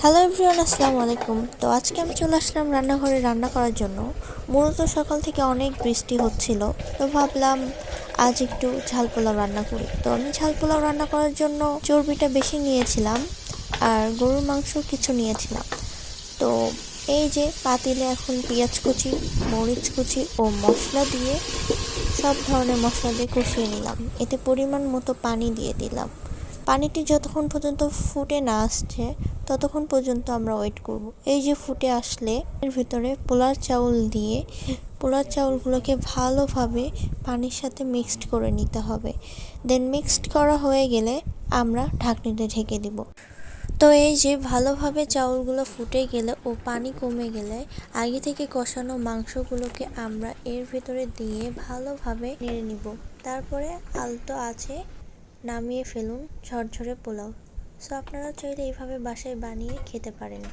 Hello everyone, আসসালামু আলাইকুম। তো আজকে আমি চলে আসলাম রান্নাঘরে রান্না করার জন্য। মূলত সকাল থেকে অনেক বৃষ্টি হচ্ছিল, তো ভাবলাম আজ একটু ঝাল পোলাও রান্না করি। তো আমি ঝাল পোলাও রান্না করার জন্য চর্বিটা বেশি নিয়েছিলাম আর গরুর মাংস কিছু নিয়েছিলাম। তো এই যে পাতিলে এখন পেঁয়াজ কুচি, মরিচ কুচি ও মশলা দিয়ে সব ধরনের মশলা দিয়ে কষিয়ে নিলাম। এতে পরিমাণ মতো পানি দিয়ে দিলাম। পানিটি যতক্ষণ পর্যন্ত ফুটে না আসছে ততক্ষণ পর্যন্ত আমরা ওয়েট করব। এই যে ফুটে আসলে এর ভিতরে পোলার চাউল দিয়ে পোলার চাউলগুলোকে ভালোভাবে পানির সাথে মিক্সড করে নিতে হবে। দেন মিক্সড করা হয়ে গেলে আমরা ঢাকনিতে ঢেকে দিব। তো এই যে ভালোভাবে চাউলগুলো ফুটে গেলে ও পানি কমে গেলে আগে থেকে কষানো মাংসগুলোকে আমরা এর ভিতরে দিয়ে ভালোভাবে নেড়ে নিব। তারপরে আলতো আছে নামিয়ে ফেলুন ঝরঝরে পোলাও। সো আপনারা চাইলে এইভাবে বাসায় বানিয়ে খেতে পারেন।